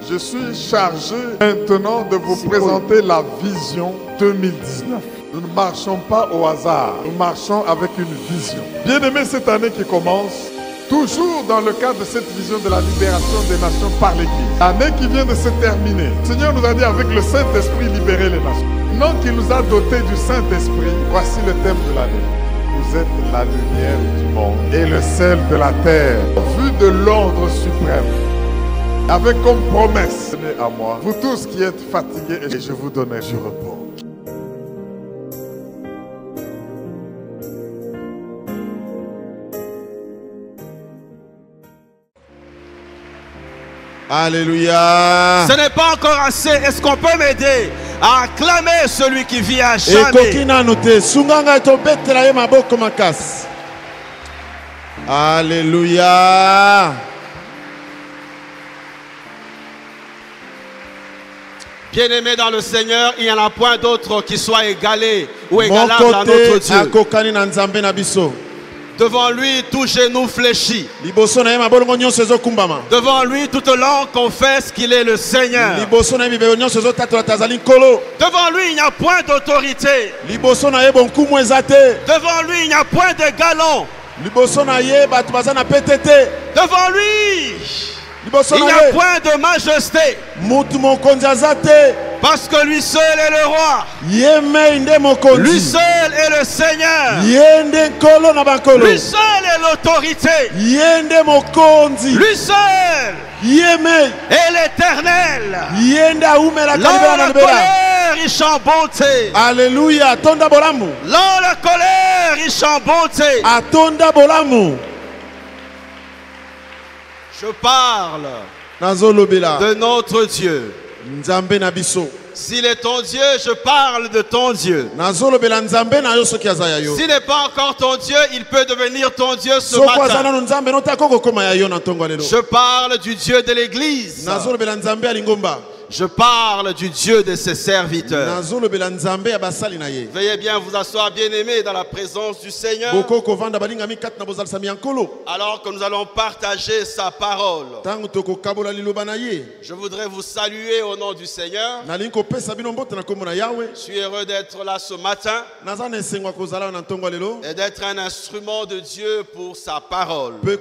Je suis chargé maintenant de vous présenter la vision 2019. Nous ne marchons pas au hasard, nous marchons avec une vision. Bien aimé, cette année qui commence, toujours dans le cadre de cette vision de la libération des nations par l'Église. L'année qui vient de se terminer, le Seigneur nous a dit avec le Saint-Esprit libérer les nations. Non qu'il nous a dotés du Saint-Esprit, voici le thème de l'année. Vous êtes la lumière du monde et le sel de la terre, vu de l'ordre suprême. Avec comme promesse, venez à moi, vous tous qui êtes fatigués, et je vous donnerai du repos. Alléluia. Ce n'est pas encore assez. Est-ce qu'on peut m'aider à acclamer celui qui vit à jamais? Alléluia. Bien-aimés dans le Seigneur, il n'y en a point d'autre qui soit égalé ou égalable à notre Dieu. Devant lui, tout genou fléchit. Devant lui, toute langue confesse qu'il est le Seigneur. Devant lui, il n'y a point d'autorité. Devant lui, il n'y a point de galon. Devant lui, il n'y a point de majesté. Parce que lui seul est le roi. Lui seul est le Seigneur. Lui seul est l'autorité. Lui seul est l'éternel. Lors la colère, il chante bonté. Alléluia. Lors la colère, il chante bonté. Je parle de notre Dieu. S'il est ton Dieu, je parle de ton Dieu. S'il n'est pas encore ton Dieu, il peut devenir ton Dieu ce matin. Je parle du Dieu de l'Église. Je parle du Dieu de ses serviteurs. Veuillez bien vous asseoir, bien-aimés, dans la présence du Seigneur. Alors que nous allons partager sa parole. Je voudrais vous saluer au nom du Seigneur. Je suis heureux d'être là ce matin et d'être un instrument de Dieu pour sa parole. Je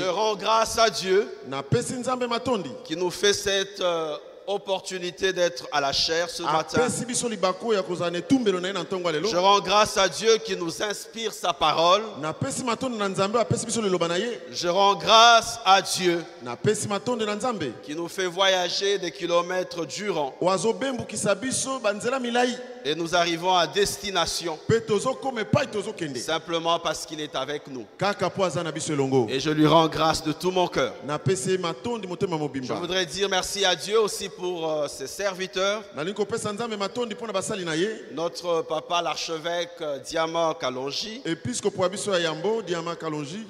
rends grâce à Dieu qui nous fait cette opportunité d'être à la chair ce matin. Je rends grâce à Dieu qui nous inspire sa parole. Je rends grâce à Dieu qui nous fait voyager des kilomètres durant. Et nous arrivons à destination simplement parce qu'il est avec nous. Et je lui rends grâce de tout mon cœur. Je voudrais dire merci à Dieu aussi pour ses serviteurs. Notre papa l'archevêque Diamant Kalonji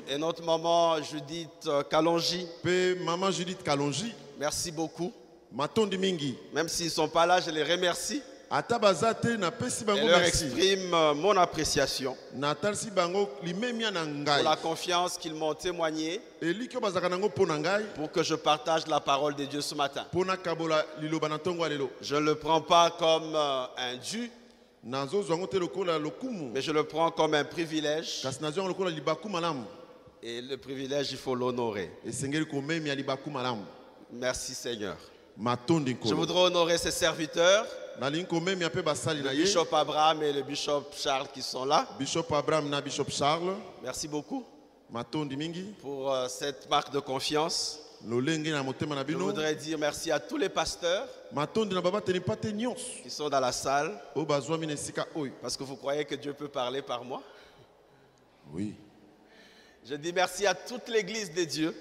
et notre maman Judith Kalonji. Merci beaucoup. Même s'ils ne sont pas là, je les remercie. Et leur exprime mon appréciation pour la confiance qu'ils m'ont témoignée pour que je partage la parole de Dieu ce matin. Je ne le prends pas comme un dû, mais je le prends comme un privilège. Et le privilège, il faut l'honorer. Merci Seigneur. Je voudrais honorer ses serviteurs, le bishop Abraham et le bishop Charles qui sont là. Merci beaucoup pour cette marque de confiance. Je voudrais dire merci à tous les pasteurs qui sont dans la salle. Parce que vous croyez que Dieu peut parler par moi? Oui. Je dis merci à toute l'église de Dieu.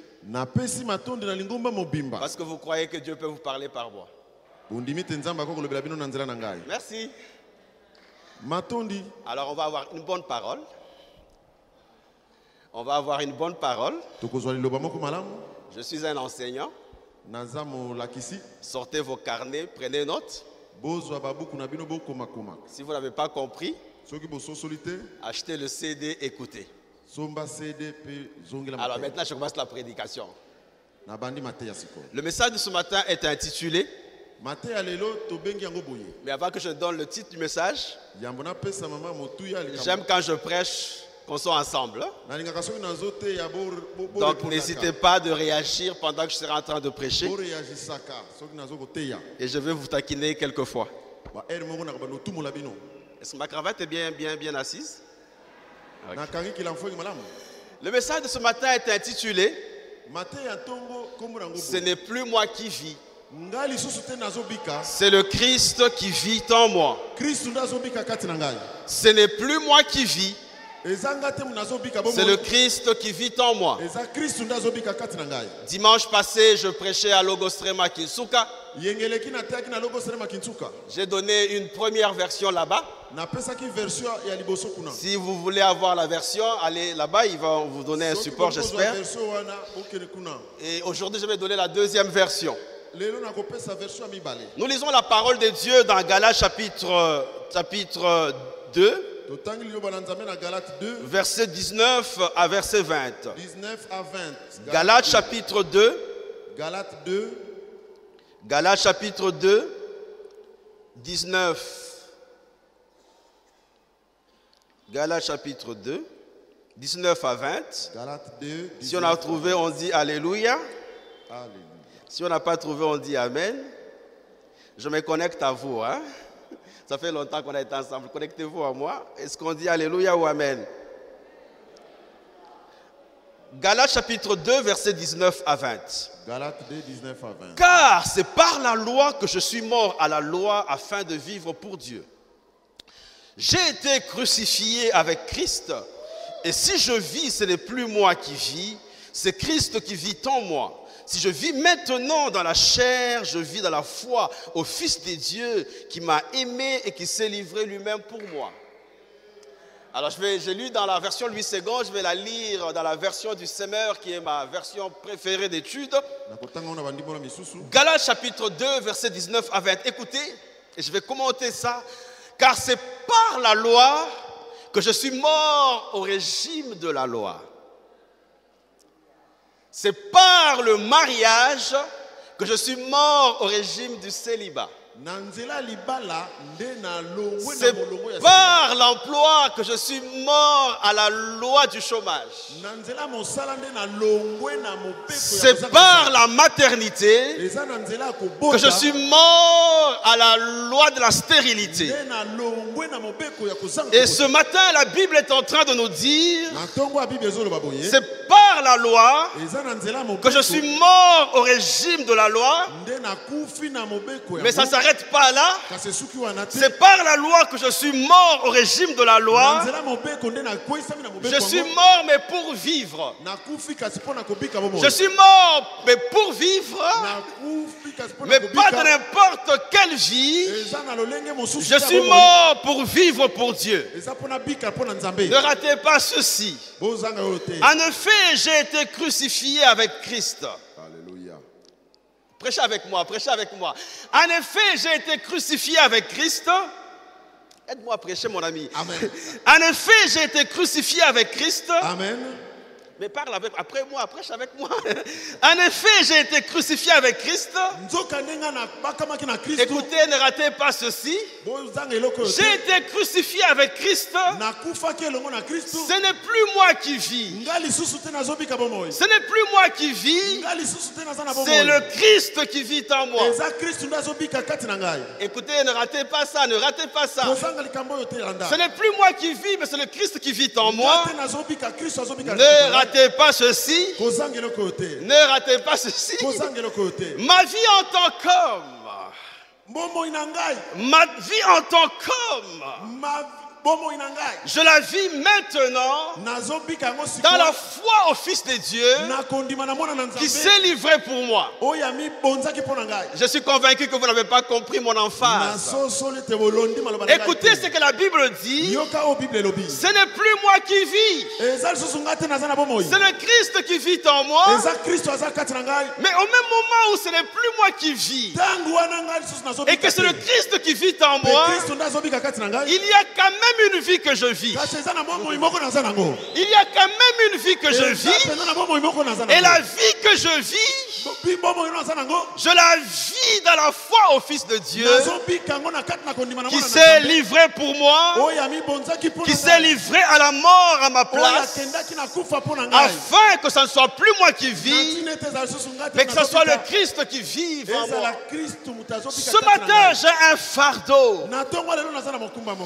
Parce que vous croyez que Dieu peut vous parler par moi. Merci. Alors on va avoir une bonne parole. On va avoir une bonne parole. Je suis un enseignant. Sortez vos carnets, prenez note. Si vous n'avez pas compris, achetez le CD, écoutez. Alors maintenant je commence la prédication. Le message de ce matin est intitulé. Mais avant que je donne le titre du message, j'aime quand je prêche qu'on soit ensemble. Donc n'hésitez pas de réagir pendant que je serai en train de prêcher. Et je vais vous taquiner quelquefois. Est-ce que ma cravate est bien assise? Okay. Le message de ce matin est intitulé « Ce n'est plus moi qui vis, c'est le Christ qui vit en moi. Ce n'est plus moi qui vis, c'est le Christ qui vit en moi. » Dimanche passé, je prêchais à Logostrema Kinsuka. J'ai donné une première version là-bas. Si vous voulez avoir la version, allez là-bas, ils vont vous donner un support, j'espère. Et aujourd'hui, je vais donner la deuxième version. Nous lisons la parole de Dieu dans Galates chapitre 2. Verset 19 à verset 20. Galates chapitre 2. Galates chapitre 2, 19. Galates chapitre 2, 19 à 20. Si on a trouvé, on dit Alléluia. Si on n'a pas trouvé, on dit Amen. Je me connecte à vous. Hein? Ça fait longtemps qu'on a été ensemble. Connectez-vous à moi. Est-ce qu'on dit Alléluia ou Amen? Galates chapitre 2, verset 19 à 20. Galates 2, 19 à 20. Car c'est par la loi que je suis mort à la loi afin de vivre pour Dieu. J'ai été crucifié avec Christ. Et si je vis, ce n'est plus moi qui vis, c'est Christ qui vit en moi. Si je vis maintenant dans la chair, je vis dans la foi au Fils de Dieu qui m'a aimé et qui s'est livré lui-même pour moi. Alors j'ai lu dans la version Louis II, je vais la lire dans la version du Semeur qui est ma version préférée d'études. Galates chapitre 2, verset 19 à 20. Écoutez, et je vais commenter ça. Car c'est par la loi que je suis mort au régime de la loi. C'est par le mariage que je suis mort au régime du célibat. C'est par l'emploi que je suis mort à la loi du chômage. C'est par la maternité que je suis mort à la loi de la stérilité. Et ce matin, la Bible est en train de nous dire, c'est par la loi que je suis mort au régime de la loi. Mais ça s'arrête pas là. C'est par la loi que je suis mort au régime de la loi. Je suis mort mais pour vivre. Je suis mort mais pour vivre. Mais pas de n'importe quelle vie. Je suis mort pour vivre pour Dieu. Ne ratez pas ceci. En effet, j'ai été crucifié avec Christ. Prêchez avec moi, prêchez avec moi. En effet, j'ai été crucifié avec Christ. Aide-moi à prêcher, mon ami. Amen. En effet, j'ai été crucifié avec Christ. Amen. Mais parle après moi, prêche avec moi. En effet, j'ai été crucifié avec Christ. Écoutez, ne ratez pas ceci. J'ai été crucifié avec Christ. Ce n'est plus moi qui vis. Ce n'est plus moi qui vis. C'est le Christ qui vit en moi. Écoutez, ne ratez pas ça, ne ratez pas ça. Ce n'est plus moi qui vis, mais c'est le Christ qui vit en moi. Ne ratez pas ceci. Ne ratez pas ceci. Ma vie en tant qu'homme. Ma vie en tant qu'homme. Je la vis maintenant dans la foi au Fils de Dieu qui s'est livré pour moi. Je suis convaincu que vous n'avez pas compris mon emphase. Écoutez ce que la Bible dit. Ce n'est plus moi qui vis. C'est le Christ qui vit en moi. Mais au même moment où ce n'est plus moi qui vis et que c'est le Christ qui vit en moi, il y a quand même une vie que je vis. Il y a quand même une vie que je vis. Et la vie que je vis, Je la vis dans la foi au Fils de Dieu qui s'est livré pour moi, qui s'est livré à la mort à ma place, afin que ce ne soit plus moi qui vis, mais que ce soit le Christ qui vive en moi. Ce matin, j'ai un fardeau.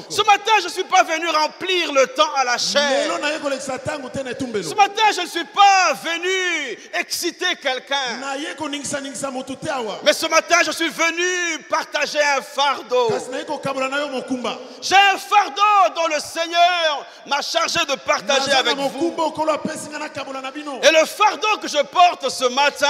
Ce matin, je ne suis pas venu remplir le temps à la chair. Ce matin, je ne suis pas venu exciter quelqu'un. Mais ce matin, je suis venu partager un fardeau. J'ai un fardeau dont le Seigneur m'a chargé de partager avec vous. Et le fardeau que je porte ce matin,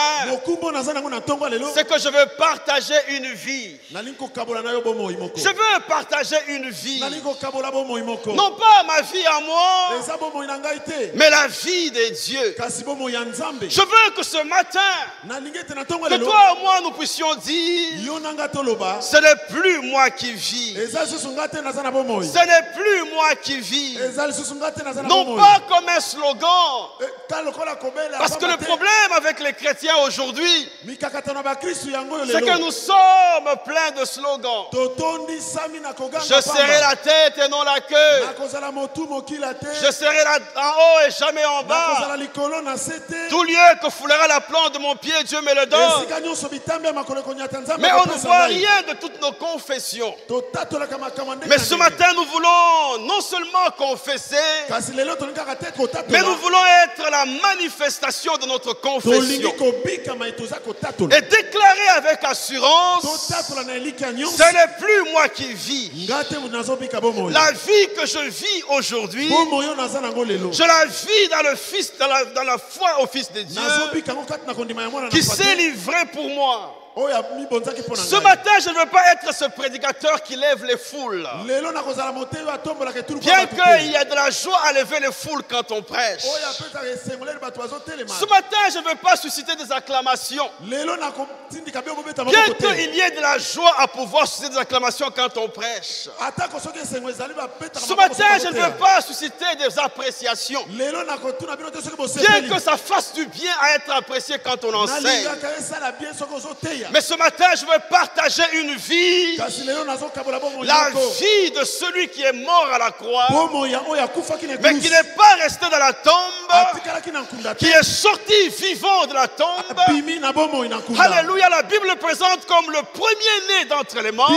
c'est que je veux partager une vie. Je veux partager une vie. Non pas ma vie à moi, mais la vie des dieux. Je veux que ce matin, que toi et moi nous puissions dire, ce n'est plus moi qui vis. Ce n'est plus moi qui vis. Non pas comme un slogan. Parce que le problème avec les chrétiens aujourd'hui, c'est que nous sommes pleins de slogans. Je serai la tête et non la queue. Je serai en haut et jamais en bas. Tout lieu que foulera la plante de mon pied, Dieu me le donne. Mais on ne voit rien de toutes nos confessions. Mais ce matin, nous voulons non seulement confesser, mais nous voulons être la manifestation de notre confession. Et déclarer avec assurance, ce n'est plus moi qui vis. La vie que je vis aujourd'hui, je la vis dans le Fils, dans la foi au Fils de Dieu, qui s'est livré pour moi. Ce matin, je ne veux pas être ce prédicateur qui lève les foules. Bien qu'il y ait de la joie à lever les foules quand on prêche. Ce matin, je ne veux pas susciter des acclamations. Bien qu'il y ait de la joie à pouvoir susciter des acclamations quand on prêche. Ce matin, je ne veux pas susciter des appréciations. Bien que ça fasse du bien à être apprécié quand on enseigne. Mais ce matin, je veux partager une vie, la vie de celui qui est mort à la croix, mais qui n'est pas resté dans la tombe, qui est sorti vivant de la tombe. Alléluia, la Bible le présente comme le premier-né d'entre les morts.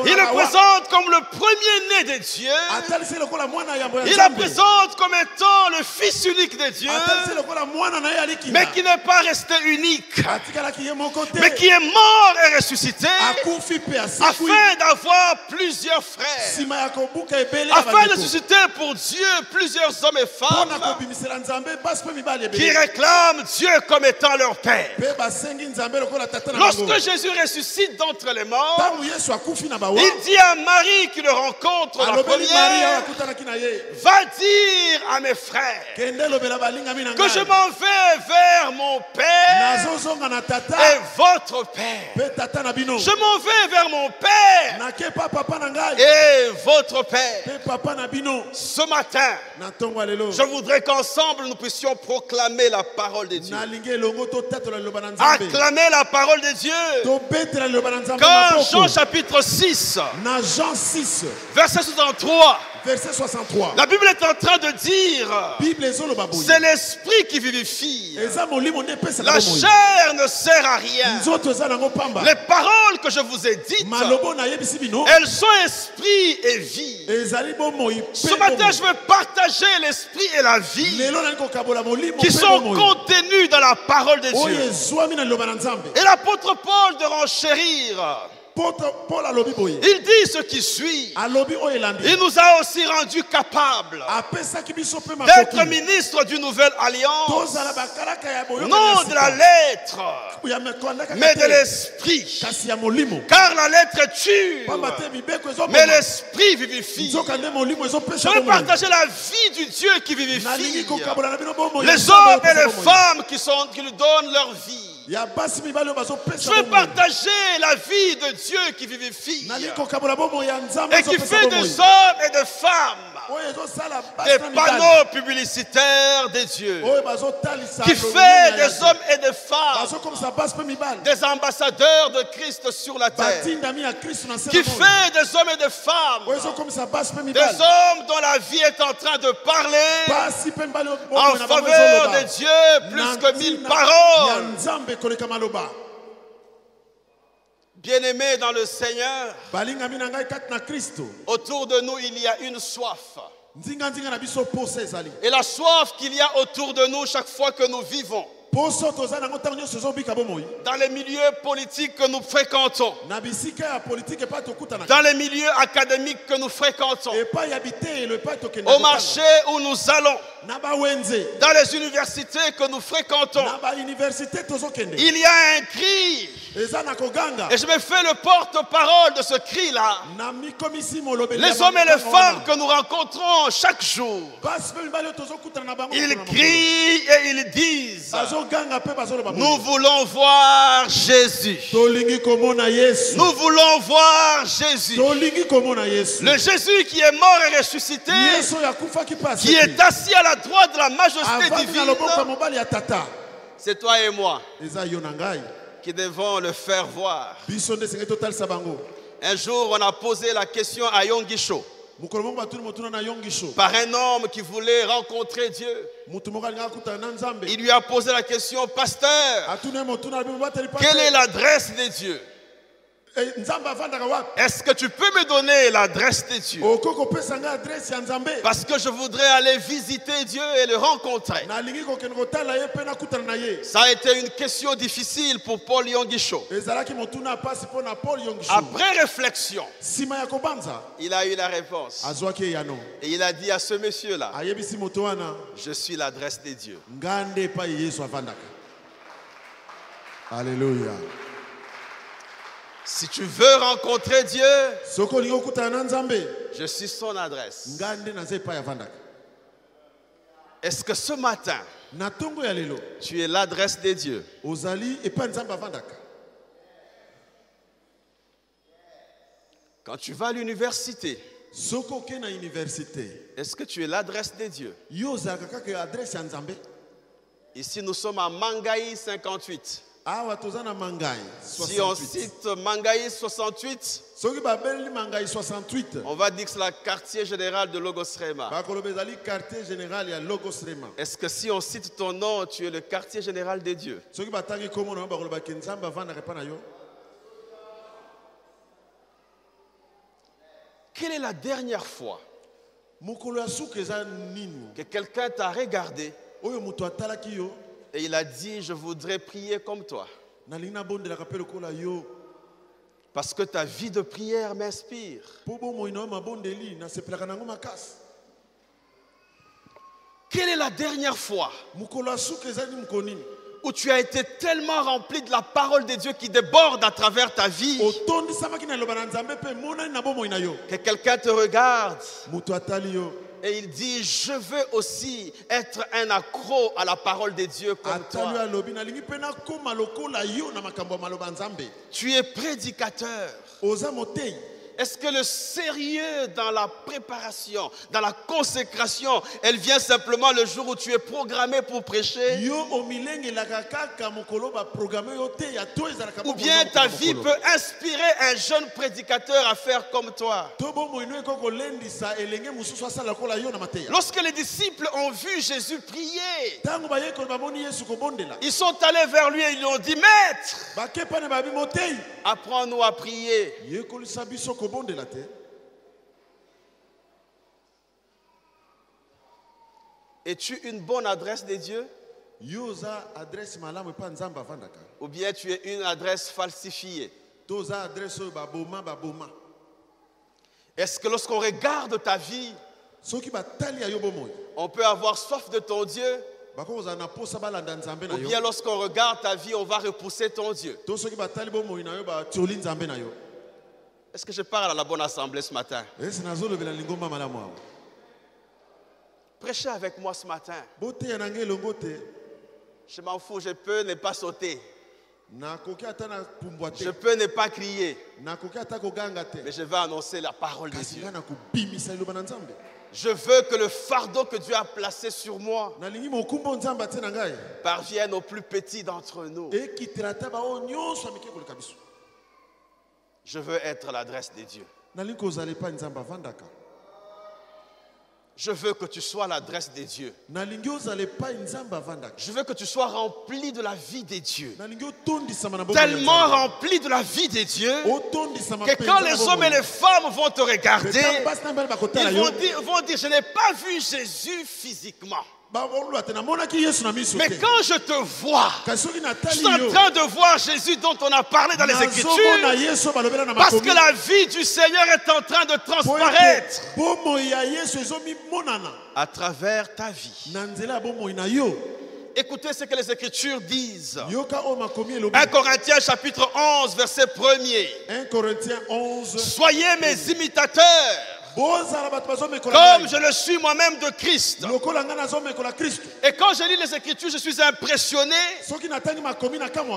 Il le présente comme le premier-né de Dieu. Il le présente comme étant le Fils unique de Dieu, mais qui n'est pas resté unique, mais qui est mort et ressuscité, afin d'avoir plusieurs frères, afin de susciter pour Dieu plusieurs hommes et femmes qui réclament Dieu comme étant leur Père. Lorsque Jésus ressuscite d'entre les morts, il dit à Marie qui le rencontre la première, va dire à mes frères que je m'en vais vers mon Père et votre Père. Je m'en vais vers mon Père et votre Père. Ce matin, je voudrais qu'ensemble nous puissions proclamer la parole de Dieu. Acclamer la parole de Dieu. Quand Jean chapitre 6, verset 63, la Bible est en train de dire, c'est l'esprit qui vivifie. La chair ne sert à rien. Les paroles que je vous ai dites, elles sont esprit et vie. Ce matin, je veux partager l'esprit et la vie qui sont contenus dans la parole de Dieu. Et l'apôtre Paul de renchérir, il dit ce qui suit. Il nous a aussi rendus capables d'être ministres d'une nouvelle alliance, non de la lettre, mais de l'esprit. Car la lettre tue, mais l'esprit vivifie. Je veux partager la vie du Dieu qui vivifie, les hommes et les femmes qui lui donnent leur vie. Je veux partager la vie de Dieu qui vivifie et qui fait des hommes et des femmes des panneaux publicitaires des dieux, qui fait des hommes et des femmes des ambassadeurs de Christ sur la terre, qui fait des hommes et des femmes des hommes dont la vie est en train de parler en faveur de Dieu plus que 1000 paroles. Bien-aimés dans le Seigneur, autour de nous il y a une soif. Et la soif qu'il y a autour de nous chaque fois que nous vivons, dans les milieux politiques que nous fréquentons, dans les milieux académiques que nous fréquentons, au marché où nous allons, dans les universités que nous fréquentons, il y a un cri. Et je me fais le porte-parole de ce cri-là. Les hommes et les femmes que nous rencontrons chaque jour, ils crient et ils disent: nous voulons voir Jésus. Nous voulons voir Jésus. Le Jésus qui est mort et ressuscité, qui est assis à la droite de la majesté divine. C'est toi et moi qui devons le faire voir. Un jour, on a posé la question à Yongisho par un homme qui voulait rencontrer Dieu. Il lui a posé la question: pasteur, quelle est l'adresse de Dieu? Est-ce que tu peux me donner l'adresse de Dieu? Parce que je voudrais aller visiter Dieu et le rencontrer. Ça a été une question difficile pour Paul Yongisho. Après réflexion, il a eu la réponse. Et il a dit à ce monsieur-là: je suis l'adresse de Dieu. Alléluia. Si tu veux rencontrer Dieu, je suis son adresse. Est-ce que ce matin, tu es l'adresse de Dieu? Quand tu vas à l'université, est-ce que tu es l'adresse de Dieu? Ici, nous sommes à Mangaï 58. Si on cite Mangaï 68, on va dire que c'est le quartier général de Logos Rema. Est-ce que si on cite ton nom, tu es le quartier général de Dieu? Quelle est la dernière fois que quelqu'un t'a regardé et il a dit: je voudrais prier comme toi, parce que ta vie de prière m'inspire? Quelle est la dernière fois où tu as été tellement rempli de la parole de Dieu qui déborde à travers ta vie, que quelqu'un te regarde et il dit: je veux aussi être un accro à la parole de Dieu comme toi. Tu es prédicateur. Est-ce que le sérieux dans la préparation, dans la consécration, elle vient simplement le jour où tu es programmé pour prêcher? Ou bien ta vie peut inspirer un jeune prédicateur à faire comme toi? Lorsque les disciples ont vu Jésus prier, ils sont allés vers lui et ils lui ont dit: Maître, apprends-nous à prier. Es-tu une bonne adresse de Dieu? Ou bien tu es une adresse falsifiée? Est-ce que lorsqu'on regarde ta vie, on peut avoir soif de ton Dieu? Ou bien lorsqu'on regarde ta vie, on va repousser ton Dieu? Est-ce que je parle à la bonne assemblée ce matin? Prêchez avec moi ce matin. Je m'en fous, je peux ne pas sauter. Je peux ne pas crier. Mais je vais annoncer la parole de Dieu. Je veux que le fardeau que Dieu a placé sur moi parvienne aux plus petits d'entre nous. Je veux être l'adresse des dieux. Je veux que tu sois l'adresse des dieux. Je veux que tu sois rempli de la vie des dieux. Tellement rempli de la vie des dieux que quand les hommes et les femmes vont te regarder, ils vont dire, je n'ai pas vu Jésus physiquement. Mais quand je te vois, je suis en train de voir Jésus dont on a parlé dans les Écritures, parce que la vie du Seigneur est en train de transparaître à travers ta vie. Écoutez ce que les Écritures disent. 1 Corinthiens chapitre 11, verset 1er. 1 Corinthiens 11. Soyez mes imitateurs, comme je le suis moi-même de Christ. Et quand je lis les Écritures, je suis impressionné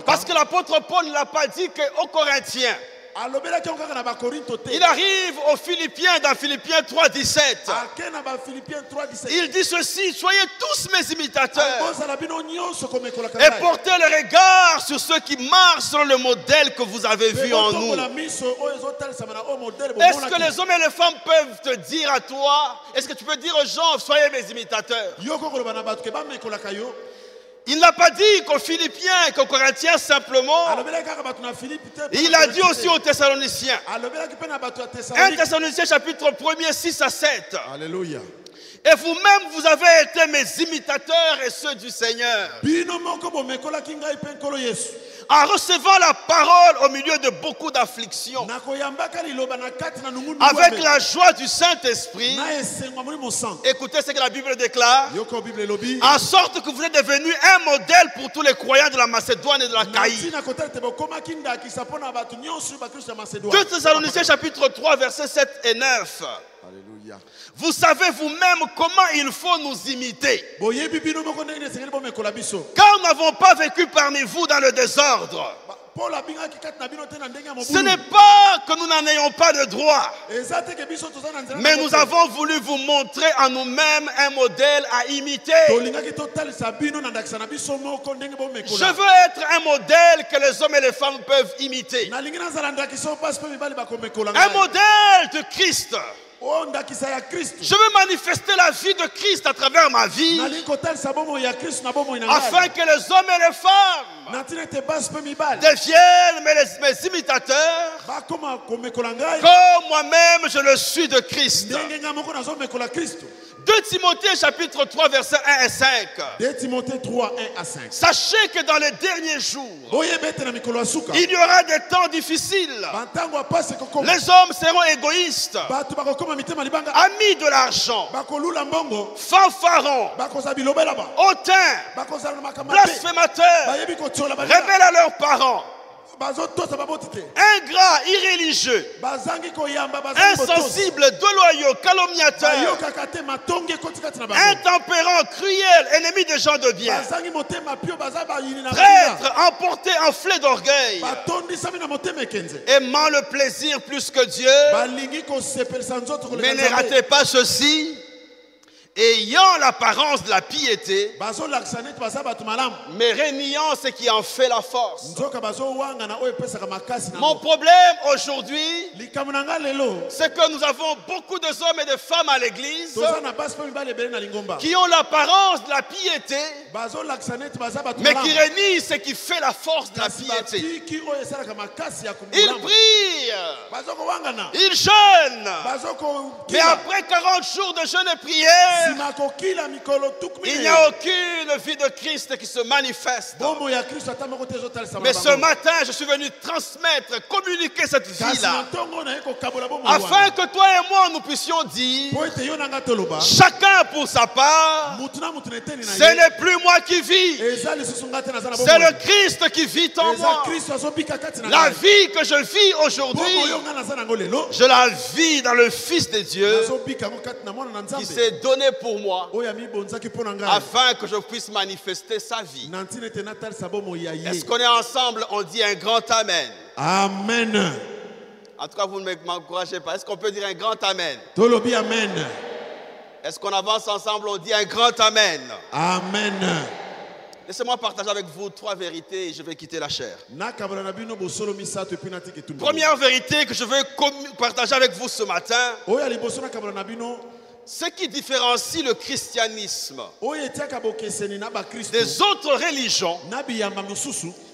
parce que l'apôtre Paul ne l'a pas dit qu'aux Corinthiens. Il arrive aux Philippiens dans Philippiens 3,17. Il dit ceci: soyez tous mes imitateurs et portez le regard sur ceux qui marchent selon le modèle que vous avez vu en nous. Est-ce que les hommes et les femmes peuvent te dire à toi, est-ce que tu peux dire aux gens, soyez mes imitateurs? Il n'a pas dit qu'aux Philippiens et qu'aux Corinthiens simplement. Il a dit aussi aux Thessaloniciens. 1 Thessaloniciens chapitre 1er 6 à 7. Alléluia. Et vous-même, vous avez été mes imitateurs et ceux du Seigneur, en recevant la parole au milieu de beaucoup d'afflictions, avec la joie du Saint-Esprit. Écoutez ce que la Bible déclare: en sorte que vous êtes devenus un modèle pour tous les croyants de la Macédoine et de la Caïe. 2 Thessaloniciens chapitre 3 versets 7 et 9. Alléluia. Vous savez vous-même comment il faut nous imiter, car nous n'avons pas vécu parmi vous dans le désordre. Ce n'est pas que nous n'en ayons pas de droit, mais nous avons voulu vous montrer en nous-mêmes un modèle à imiter. Je veux être un modèle que les hommes et les femmes peuvent imiter. Un modèle de Christ. Je veux manifester la vie de Christ à travers ma vie, afin que les hommes et les femmes deviennent mes imitateurs, comme moi-même je le suis de Christ. 2 Timothée chapitre 3 versets 1 et 5. 2 Timothée 3, 1 à 5. Sachez que dans les derniers jours, il y aura des temps difficiles. Les hommes seront égoïstes, amis de l'argent, fanfarons, hautains, blasphémateurs, rebelles à leurs parents, ingrats, irréligieux, insensibles, déloyaux, calomniateurs, intempérants, cruels, ennemis des gens de bien, traîtres, emportés, enflés d'orgueil, aimant le plaisir plus que Dieu. Mais ne ratez pas ceci: ayant l'apparence de la piété, mais reniant ce qui en fait la force. Mon problème aujourd'hui, c'est que nous avons beaucoup d'hommes et de femmes à l'église qui ont l'apparence de la piété, mais qui renient ce qui fait la force de la piété. Ils prient, ils jeûnent, mais après 40 jours de jeûne et prière, il n'y a aucune vie de Christ qui se manifeste. Mais ce matin, je suis venu transmettre, communiquer cette vie-là, afin que toi et moi nous puissions dire, chacun pour sa part, ce n'est plus moi qui vis, c'est le Christ qui vit en moi. La vie que je vis aujourd'hui, je la vis dans le Fils de Dieu qui s'est donné pour moi, afin que je puisse manifester sa vie. Est-ce qu'on est ensemble? On dit un grand amen. Amen. En tout cas, vous ne m'encouragez pas. Est-ce qu'on peut dire un grand amen? Amen. Est-ce qu'on avance ensemble? On dit un grand amen. Amen. Laissez-moi partager avec vous 3 vérités et je vais quitter la chair. Première vérité que je veux partager avec vous ce matin. Ce qui différencie le christianisme des autres religions,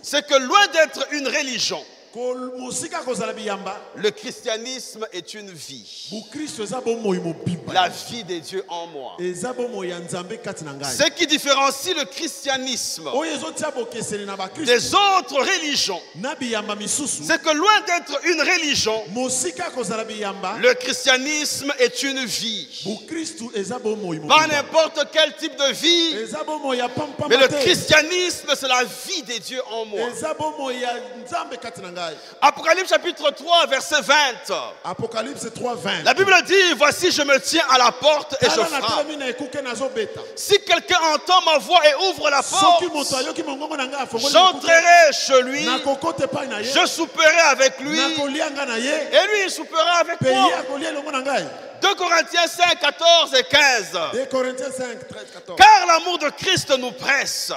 c'est que loin d'être une religion, le christianisme est une vie. La vie de Dieu en moi. Ce qui différencie le christianisme des autres religions, c'est que loin d'être une religion, le christianisme est une vie. Pas n'importe quel type de vie, mais le christianisme, c'est la vie de Dieu en moi. Apocalypse chapitre 3 verset 20. Apocalypse 3, 20. La Bible dit, voici je me tiens à la porte et je frappe. Si quelqu'un entend ma voix et ouvre la porte, j'entrerai chez lui, je souperai avec lui et lui il soupera avec moi. 2 Corinthiens 5, 14 et 15. 2 Corinthiens 5, 13, 14. Car l'amour de Christ nous presse.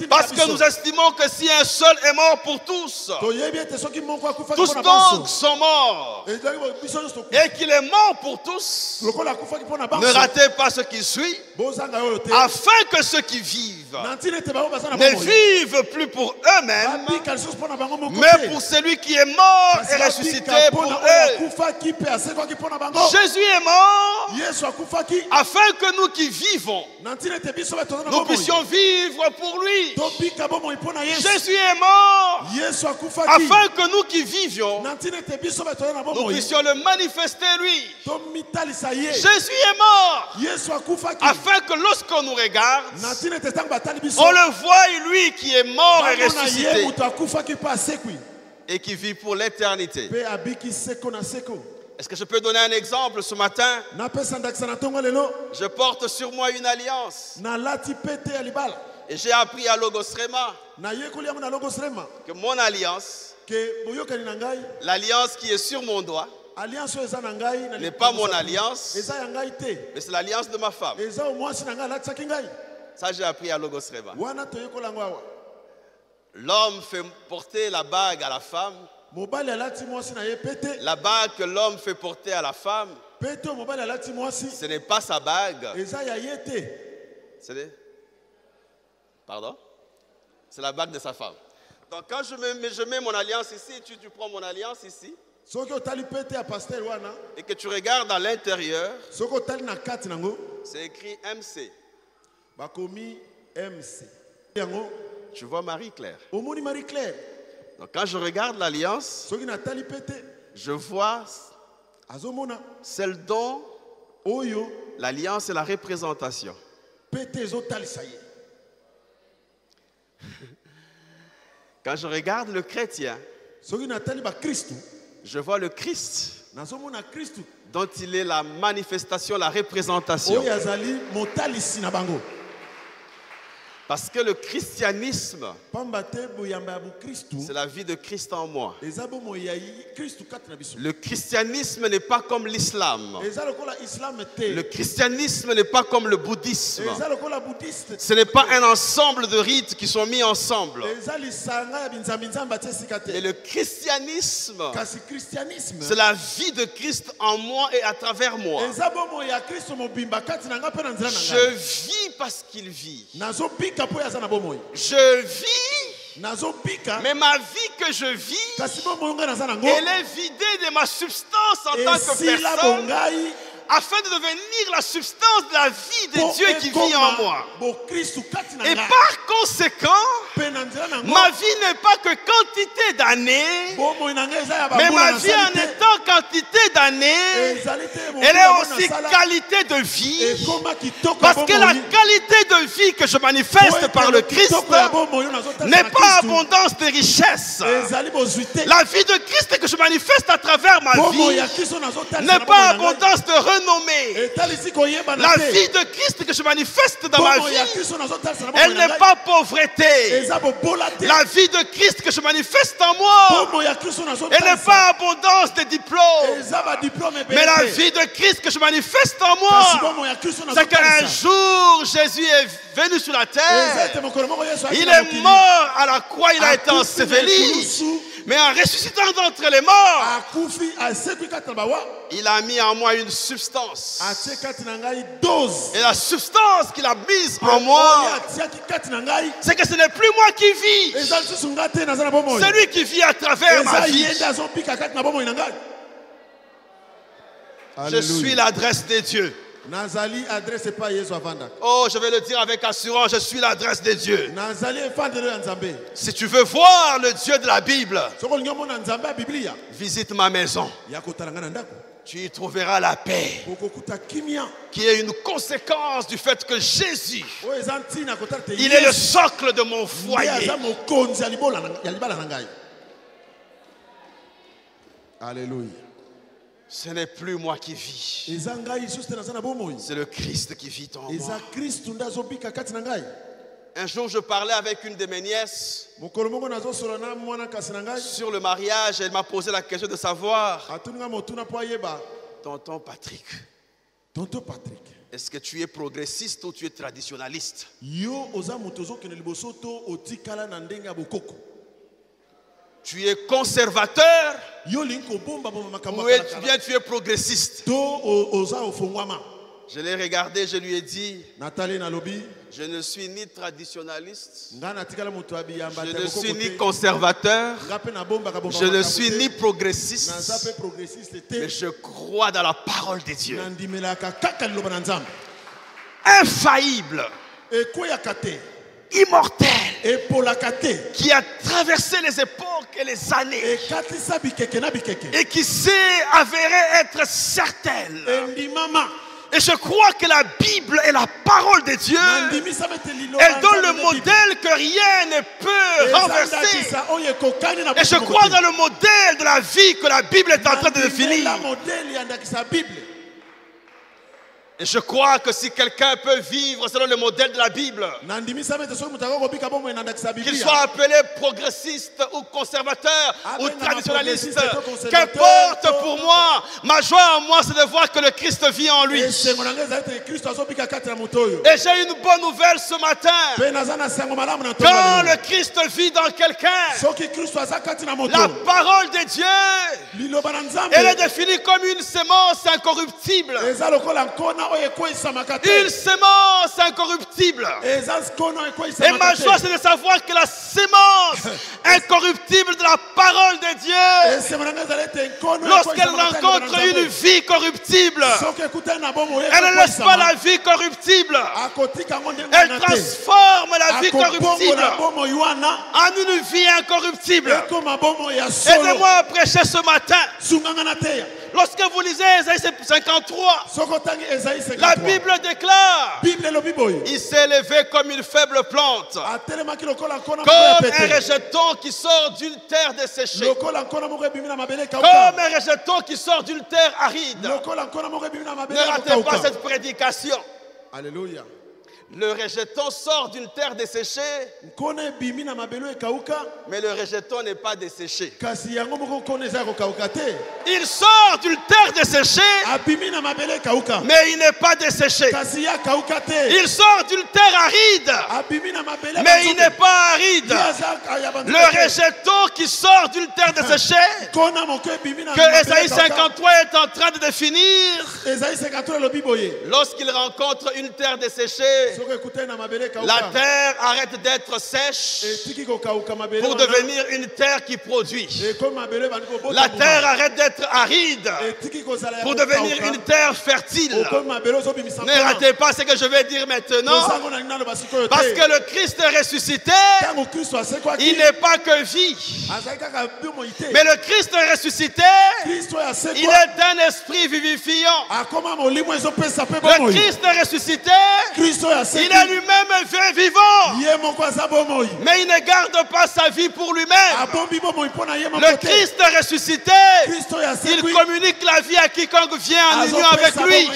Parce que nous estimons que si un seul est mort pour tous, tous donc sont morts. Et qu'il est mort pour tous, ne ratez pas ce qui suit, afin que ceux qui vivent ne vivent plus pour eux-mêmes, mais pour celui qui est mort et ressuscité pour eux. Jésus est mort afin que nous qui vivons, nous puissions vivre pour lui. Jésus est mort afin que nous qui vivions, nous puissions le manifester lui. Jésus est mort afin que lorsqu'on nous regarde, on le voit lui qui est mort et ressuscité et qui vit pour l'éternité. Est-ce que je peux donner un exemple ce matin? Je porte sur moi une alliance. Et j'ai appris à Logosrema que mon alliance, l'alliance qui est sur mon doigt, n'est pas mon alliance, mais c'est l'alliance de ma femme. Ça, j'ai appris à Logosrema. L'homme fait porter la bague à la femme. La bague que l'homme fait porter à la femme, ce n'est pas sa bague. Pardon? C'est la bague de sa femme. Donc quand je mets mon alliance ici, tu prends mon alliance ici, et que tu regardes à l'intérieur, c'est écrit MC. Tu vois Marie-Claire. Donc quand je regarde l'alliance, je vois celle dont l'alliance est la représentation. Quand je regarde le chrétien, je vois le Christ dont il est la manifestation, la représentation. Parce que le christianisme, c'est la vie de Christ en moi. Le christianisme n'est pas comme l'islam. Le christianisme n'est pas comme le bouddhisme. Ce n'est pas un ensemble de rites qui sont mis ensemble. Et le christianisme, c'est la vie de Christ en moi et à travers moi. Je vis parce qu'il vit. Je vis, mais ma vie que je vis, elle est vidée de ma substance en tant que personne, afin de devenir la substance de la vie de Dieu qui vit en moi. Et par conséquent, ma vie n'est pas que quantité d'années, mais ma vie en étant quantité d'années, elle est aussi qualité de vie. Parce que la qualité de vie que je manifeste par le Christ n'est pas abondance de richesse. La vie de Christ que je manifeste à travers ma vie n'est pas abondance de renommée. La vie de Christ que je manifeste dans ma vie, elle n'est pas pauvreté. La vie de Christ que je manifeste en moi, elle n'est pas abondance de diplômes. Mais la vie de Christ que je manifeste en moi, c'est qu'un jour Jésus est venu sur la terre. Il est mort à la croix, il a été enseveli. Mais en ressuscitant d'entre les morts, il a mis en moi une substance. Et la substance qu'il a mise en moi, c'est que ce n'est plus moi qui vis. C'est lui qui vit à travers ma vie. Je suis l'adresse des dieux. Oh, je vais le dire avec assurance, je suis l'adresse des dieux. Si tu veux voir le Dieu de la Bible, visite ma maison. Tu y trouveras la paix, qui est une conséquence du fait que Jésus, il est le socle de mon foyer. Alléluia. Ce n'est plus moi qui vis. C'est le Christ qui vit en moi. Un jour, je parlais avec une de mes nièces sur le mariage. Elle m'a posé la question de savoir, Tonton Patrick, est-ce que tu es progressiste ou tu es traditionnaliste? Tu es conservateur ou bien tu es progressiste? Je l'ai regardé, je lui ai dit, je ne suis ni traditionnaliste, je ne suis ni conservateur, je ne suis ni progressiste, mais je crois dans la parole de Dieu. Infaillible, immortel, qui a traversé les époques et les années et qui s'est avéré être certaine. Et je crois que la Bible est la parole de Dieu. Elle donne le modèle que rien ne peut renverser. Et je crois dans le modèle de la vie que la Bible est en train de définir. Et je crois que si quelqu'un peut vivre selon le modèle de la Bible, qu'il soit appelé progressiste ou conservateur ou traditionnaliste, qu'importe pour moi, ma joie en moi c'est de voir que le Christ vit en lui. Et j'ai une bonne nouvelle ce matin. Quand le Christ vit dans quelqu'un, la parole de Dieu, elle est définie comme une sémence incorruptible. Une sémence incorruptible. Et ma joie c'est de savoir que la sémence incorruptible de la parole de Dieu, lorsqu'elle rencontre une vie corruptible, elle ne laisse pas la vie corruptible, elle transforme la vie corruptible en une vie incorruptible. Aidez-moi à prêcher ce matin. Lorsque vous lisez Ésaïe 53, la Bible déclare, il s'est élevé comme une faible plante, comme un rejeton qui sort d'une terre desséchée, comme un rejeton qui sort d'une terre aride. Ne ratez pas cette prédication. Alléluia. Le rejeton sort d'une terre desséchée, mais le rejeton n'est pas desséché. Il sort d'une terre desséchée, mais il n'est pas desséché. Il sort d'une terre aride, mais il n'est pas aride. Le rejeton qui sort d'une terre desséchée, que Ésaïe 53 est en train de définir, lorsqu'il rencontre une terre desséchée, la terre arrête d'être sèche pour devenir une terre qui produit. La terre arrête d'être aride pour devenir une terre fertile. Ne ratez pas ce que je vais dire maintenant, parce que le Christ est ressuscité, il n'est pas que vie, Mais le Christ ressuscité, il est d'un esprit vivifiant. Le Christ ressuscité, il est lui-même vivant. Mais il ne garde pas sa vie pour lui-même. Le Christ ressuscité, il communique la vie à quiconque vient en union avec lui.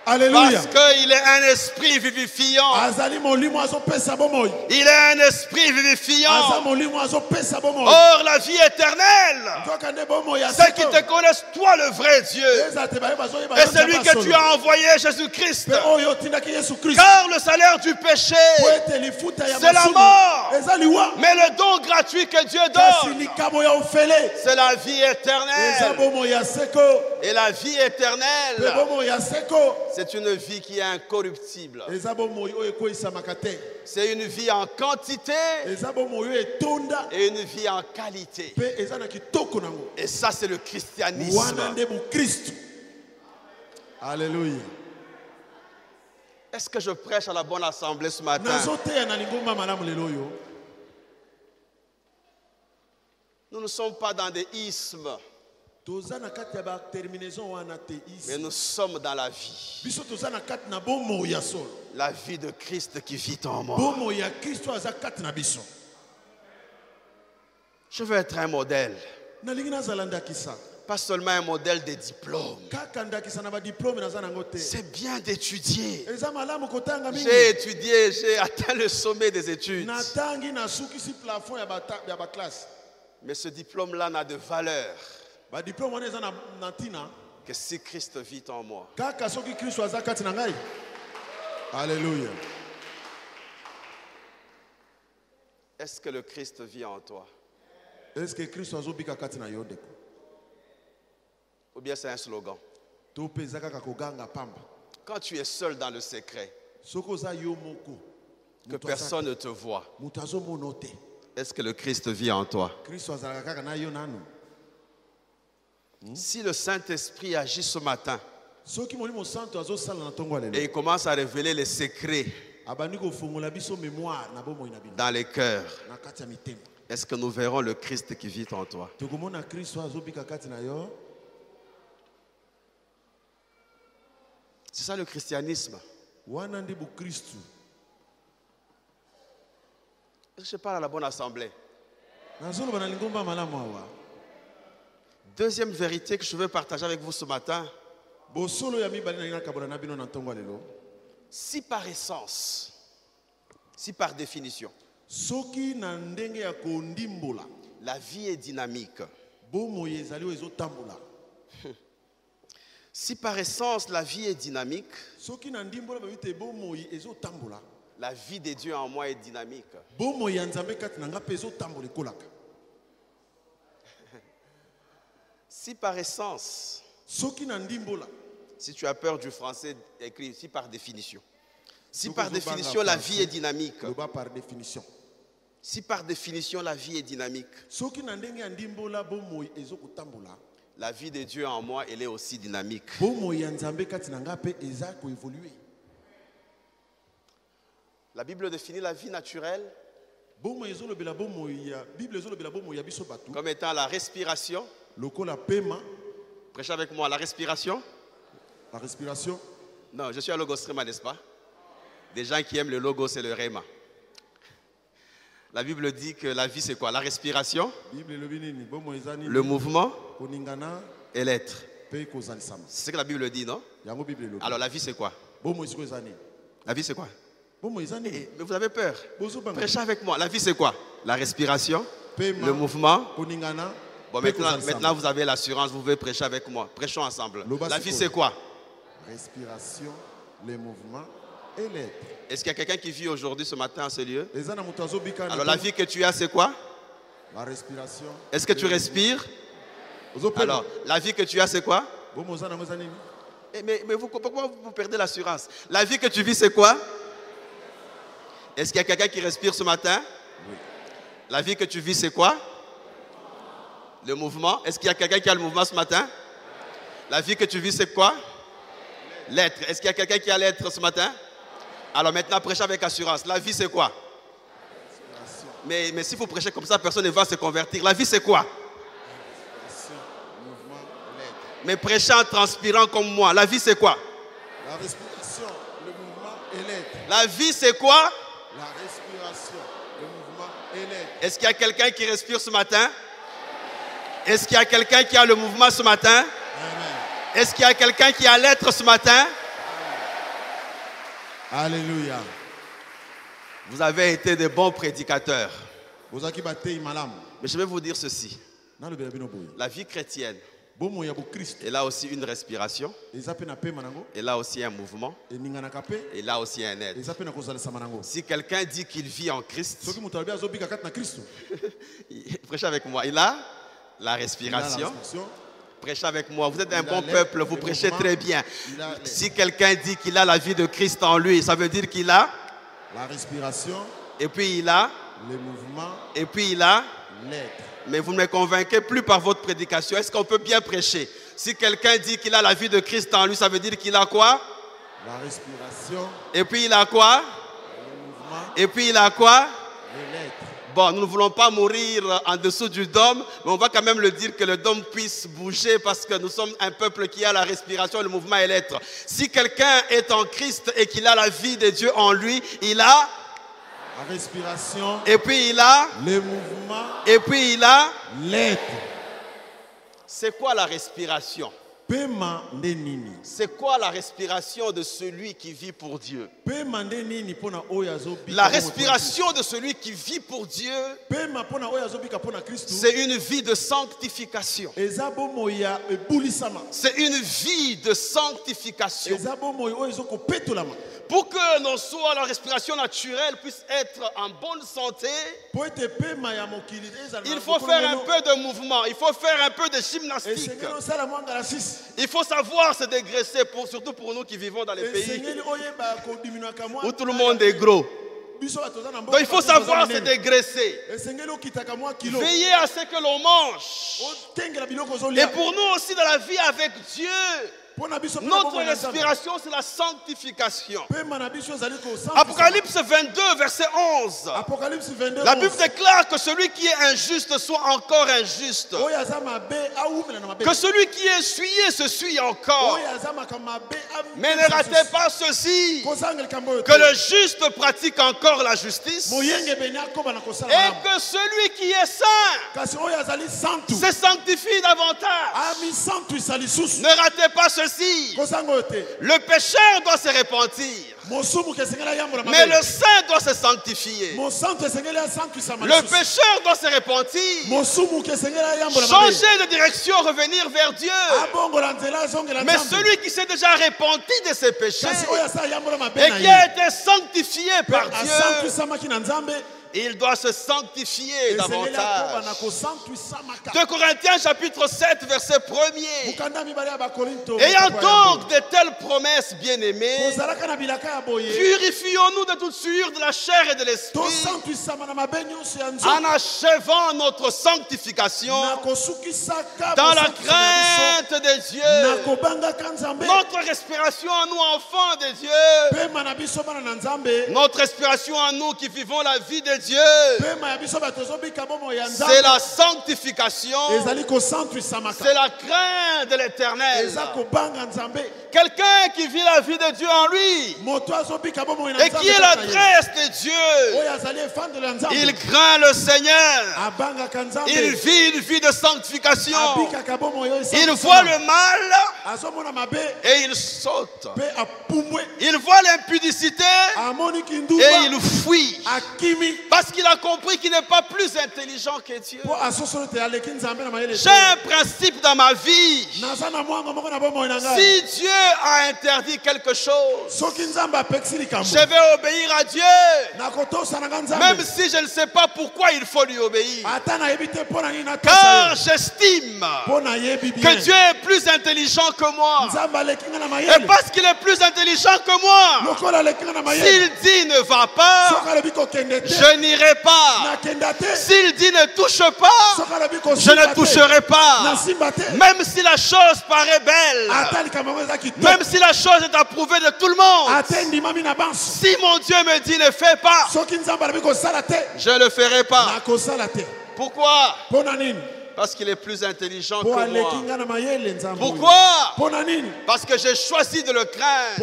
Alléluia. Parce qu'il est un esprit vivifiant. Il est un esprit vivifiant. Or, la vie éternelle, ceux qui te connaissent, toi le vrai Dieu, et celui que tu as envoyé, Jésus-Christ. Car le salaire du péché, c'est la mort. Mais le don gratuit que Dieu donne, c'est la vie éternelle. Et la vie éternelle, c'est une vie qui est incorruptible. C'est une vie en quantité et une vie en qualité. Et ça, c'est le christianisme. Alléluia. Est-ce que je prêche à la bonne assemblée ce matin? Nous ne sommes pas dans des ismes, mais nous sommes dans la vie. La vie de Christ qui vit en moi. Je veux être un modèle. Pas seulement un modèle de diplôme. C'est bien d'étudier. J'ai étudié, j'ai atteint le sommet des études. Mais ce diplôme-là n'a de valeur que si Christ vit en moi. Alléluia. Est-ce que le Christ vit en toi? Est-ce que Christ Ou bien c'est un slogan? Quand tu es seul dans le secret, que personne ne te voit, est-ce que le Christ vit en toi? Si le Saint-Esprit agit ce matin et il commence à révéler les secrets dans les cœurs, est-ce que nous verrons le Christ qui vit en toi? C'est ça le christianisme. Je parle à la bonne assemblée. Deuxième vérité que je veux partager avec vous ce matin. Si par essence, si par définition, la vie est dynamique, si par essence la vie est dynamique, la vie de Dieu en moi est dynamique. Si par essence, si tu as peur du français, écrit ici par définition. Si par définition la vie est dynamique. Si par définition la vie est dynamique. La vie de Dieu en moi, elle est aussi dynamique. La Bible définit la vie naturelle comme étant la respiration. Prêchez avec moi, la respiration. La respiration. Non, je suis à Logos Rema, n'est-ce pas? Des gens qui aiment le Logos et le Rema. La Bible dit que la vie c'est quoi? La respiration, le mouvement et l'être. C'est ce que la Bible dit, non? Alors la vie c'est quoi? La vie c'est quoi? Mais vous avez peur. Prêchez avec moi. La vie c'est quoi? La respiration, le mouvement. Bon, maintenant vous avez l'assurance, vous pouvez prêcher avec moi. Prêchons ensemble. La vie c'est quoi? Respiration, le mouvement et l'être. Est-ce qu'il y a quelqu'un qui vit aujourd'hui ce matin à ce lieu? Alors la vie que tu as c'est quoi? La respiration. Est-ce que tu respires? Alors la vie que tu as c'est quoi? Mais pourquoi vous perdez l'assurance? La vie que tu vis c'est quoi? Est-ce qu'il y a quelqu'un qui respire ce matin? Oui. La vie que tu vis c'est quoi? Le mouvement. Est-ce qu'il y a quelqu'un qui a le mouvement ce matin? La vie que tu vis c'est quoi? L'être. Est-ce qu'il y a quelqu'un qui a l'être ce matin? Alors maintenant prêche avec assurance. La vie c'est quoi? Mais si vous prêchez comme ça, personne ne va se convertir. La vie, c'est quoi? Mais prêcher en transpirant comme moi, la vie, c'est quoi? La respiration, le mouvement et l'être. La vie, c'est quoi? La respiration, le mouvement et l'être. Est-ce qu'il y a quelqu'un qui respire ce matin? Est-ce qu'il y a quelqu'un qui a le mouvement ce matin? Amen. Est-ce qu'il y a quelqu'un qui a l'être ce matin? Alléluia. Vous avez été de bons prédicateurs. Mais je vais vous dire ceci. La vie chrétienne, elle a aussi une respiration. Elle a aussi un mouvement. Elle a aussi un être. Si quelqu'un dit qu'il vit en Christ, prêchez avec moi. Il a la respiration. Prêchez avec moi. Vous êtes un bon peuple, vous prêchez très bien. Si quelqu'un dit qu'il a la vie de Christ en lui, ça veut dire qu'il a la respiration. Et puis il a le mouvement. Et puis il a l'être. Mais vous ne me convainquez plus par votre prédication. Est-ce qu'on peut bien prêcher? Si quelqu'un dit qu'il a la vie de Christ en lui, ça veut dire qu'il a quoi? La respiration. Et puis il a quoi? Le mouvement. Et puis il a quoi? L'être. Bon, nous ne voulons pas mourir en dessous du dôme, mais on va quand même le dire que le dôme puisse bouger parce que nous sommes un peuple qui a la respiration, le mouvement et l'être. Si quelqu'un est en Christ et qu'il a la vie de Dieu en lui, il a la respiration. Et puis il a le mouvement. Et puis il a l'être. C'est quoi la respiration? C'est quoi la respiration de celui qui vit pour Dieu? La respiration de celui qui vit pour Dieu, c'est une vie de sanctification. C'est une vie de sancification. Pour que la respiration naturelle puisse être en bonne santé, il faut faire un peu de mouvement, il faut faire un peu de gymnastique. Il faut savoir se dégraisser, surtout pour nous qui vivons dans les pays où tout le monde est gros. Donc il faut savoir se dégraisser. Veiller à ce que l'on mange. Et pour nous aussi dans la vie avec Dieu, notre respiration, c'est la sanctification. Apocalypse 22, verset 11. La Bible déclare que celui qui est injuste soit encore injuste. Que celui qui est essuyé se suie encore. Mais ne ratez pas ceci, que le juste pratique encore la justice. Et que celui qui est saint se sanctifie davantage. Ne ratez pas ceci. Le pécheur doit se repentir, mais le saint doit se sanctifier. Le pécheur doit se repentir, changer de direction, revenir vers Dieu. Mais celui qui s'est déjà repenti de ses péchés et qui a été sanctifié par Dieu, il doit se sanctifier davantage. 2 Corinthiens chapitre 7 verset 1er. Ayant donc de telles promesses, bien-aimés, purifions-nous de toute souillure de la chair et de l'esprit, en achevant notre sanctification dans la crainte de Dieu. Notre respiration en nous, enfants de Dieu, notre respiration en nous qui vivons la vie de Dieu, c'est la sanctification, c'est la crainte de l'Éternel. Quelqu'un qui vit la vie de Dieu en lui et qui est l'adresse de Dieu, il craint le Seigneur, il vit une vie de sanctification, il voit le mal et il saute, il voit l'impudicité et il fuit. Parce qu'il a compris qu'il n'est pas plus intelligent que Dieu. J'ai un principe dans ma vie. Si Dieu a interdit quelque chose, je vais obéir à Dieu. Même si je ne sais pas pourquoi il faut lui obéir. Car j'estime que Dieu est plus intelligent que moi. Et parce qu'il est plus intelligent que moi, s'il dit ne va pas, je n'irai pas. S'il dit ne touche pas, je ne toucherai pas. Même si la chose paraît belle, même si la chose est approuvée de tout le monde, si mon Dieu me dit ne fais pas, je ne le ferai pas. Pourquoi? Parce qu'il est plus intelligent que moi. Pourquoi? Parce que j'ai choisi de le craindre.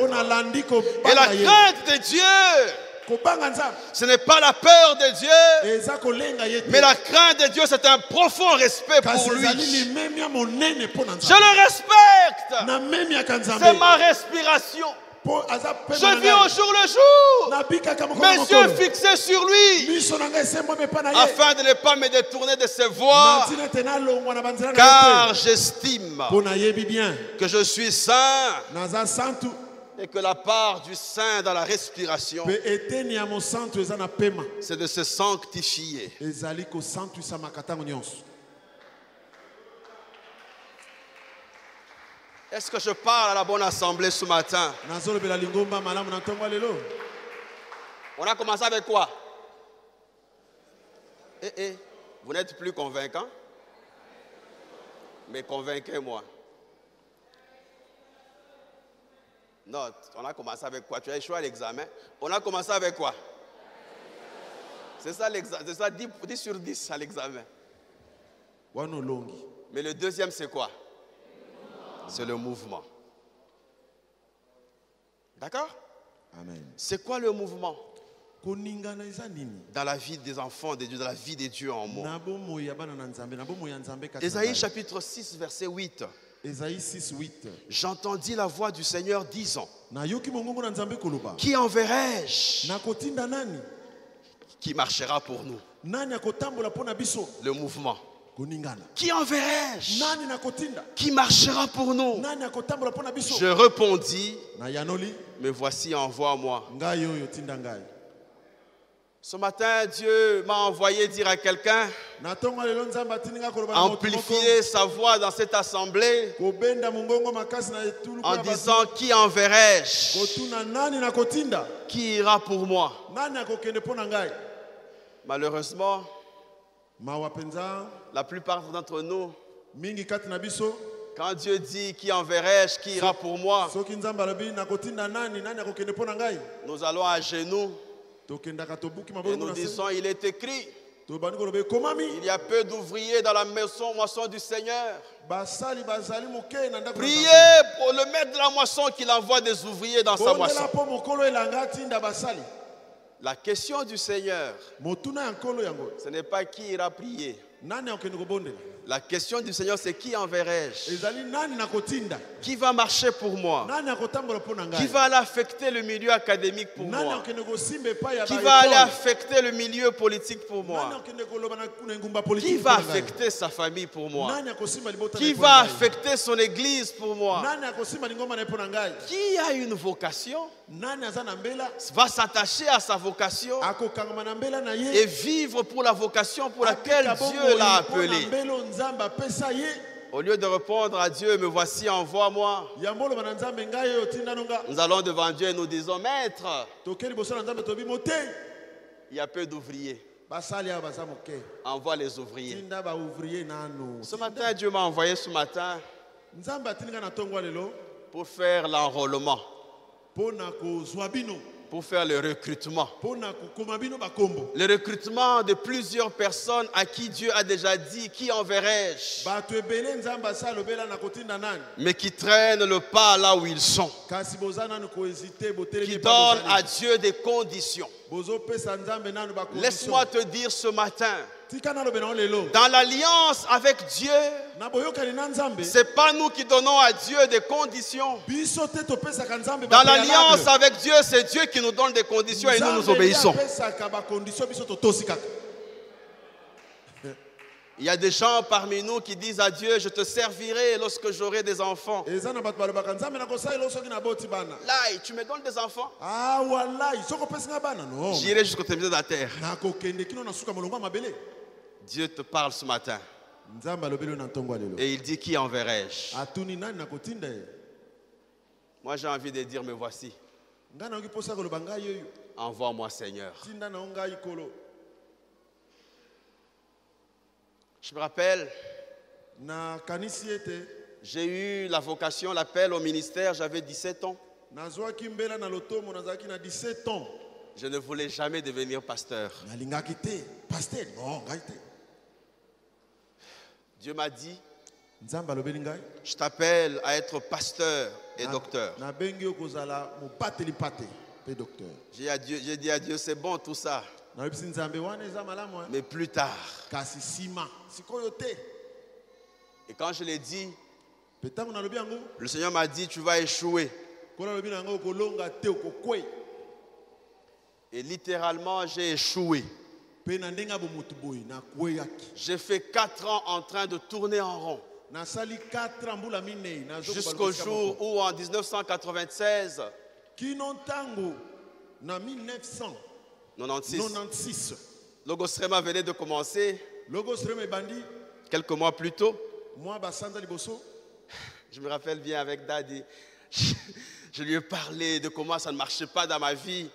Et la crainte de Dieu, ce n'est pas la peur de Dieu, mais la crainte de Dieu, c'est un profond respect pour lui. Je le respecte. C'est ma respiration. Je vis au jour le jour, mes yeux fixés sur lui, afin de ne pas me détourner de ses voies, car j'estime que je suis saint et que la part du saint dans la respiration, c'est de se sanctifier. Est-ce que je parle à la bonne assemblée ce matin? On a commencé avec quoi? Vous n'êtes plus convaincant? Mais convainquez-moi. Non, on a commencé avec quoi? Tu as échoué à l'examen. On a commencé avec quoi? C'est ça l'examen. C'est ça 10 sur 10 à l'examen. Mais le deuxième, c'est quoi? C'est le mouvement. D'accord? Amen. C'est quoi le mouvement? Dans la vie des enfants de Dieu, dans la vie des dieux en moi. Ésaïe chapitre 6, verset 8. J'entendis la voix du Seigneur disant, qui enverrai-je? Qui marchera pour nous? Le mouvement. Qui enverrai-je? Qui marchera pour nous? Je répondis, mais voici, envoie-moi. Ce matin, Dieu m'a envoyé dire à quelqu'un, amplifier sa voix dans cette assemblée, en disant, qui enverrai-je? Qui ira pour moi? Malheureusement, la plupart d'entre nous, quand Dieu dit qui enverrai-je, qui ira pour moi, nous allons à genoux et nous disons, il est écrit, il y a peu d'ouvriers dans la moisson du Seigneur. Priez pour le maître de la moisson qu'il envoie des ouvriers dans sa moisson. La question du Seigneur, ce n'est pas qui ira prier. La question du Seigneur, c'est qui enverrai-je? Qui va marcher pour moi? Qui va aller affecter le milieu académique pour moi? Qui va aller affecter le milieu politique pour moi? Qui va affecter sa famille pour moi? Qui va affecter son église pour moi? Qui a une vocation va s'attacher à sa vocation et vivre pour la vocation pour laquelle Dieu l'a appelé. Au lieu de répondre à Dieu, me voici, envoie-moi, nous allons devant Dieu et nous disons, Maître, il y a peu d'ouvriers. Envoie les ouvriers. Ce matin, Dieu m'a envoyé ce matin pour faire l'enrôlement, pour faire le recrutement. Le recrutement de plusieurs personnes à qui Dieu a déjà dit, qui enverrai-je? Mais qui traînent le pas là où ils sont. Qui donnent à Dieu des conditions. Laisse-moi te dire ce matin, dans l'alliance avec Dieu, ce n'est pas nous qui donnons à Dieu des conditions. Dans l'alliance avec Dieu, c'est Dieu qui nous donne des conditions et nous obéissons. Il y a des gens parmi nous qui disent à Dieu, je te servirai lorsque j'aurai des enfants. Là, tu me donnes des enfants? J'irai jusqu'au terme de la terre. Dieu te parle ce matin. Et il dit, qui enverrai-je? Moi j'ai envie de dire, me voici. Envoie-moi, Seigneur. Je me rappelle, j'ai eu la vocation, l'appel au ministère, j'avais 17 ans. Je ne voulais jamais devenir pasteur. Dieu m'a dit, je t'appelle à être pasteur et docteur. J'ai dit à Dieu, c'est bon tout ça. Mais plus tard. Et quand je l'ai dit, le Seigneur m'a dit, tu vas échouer. Et littéralement, j'ai échoué. J'ai fait 4 ans en train de tourner en rond. Jusqu'au jour où, en 1996, 96, Logosrema venait de commencer. Quelques mois plus tôt. Je me rappelle bien avec Daddy. Je lui ai parlé de comment ça ne marchait pas dans ma vie.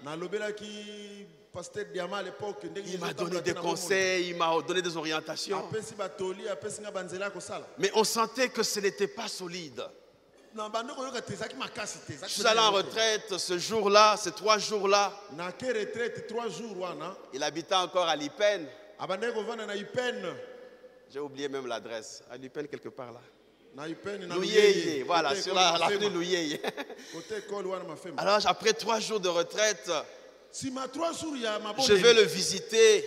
Il m'a donné des conseils, il m'a donné des orientations. Mais on sentait que ce n'était pas solide. Je suis allé en retraite ce jour-là, ces 3 jours-là. Il habitait encore à Lipen. J'ai oublié même l'adresse. À Lipen, quelque part là. Louyeye, voilà, sur l'avenue Louyeye. Alors, après 3 jours de retraite, je vais le visiter.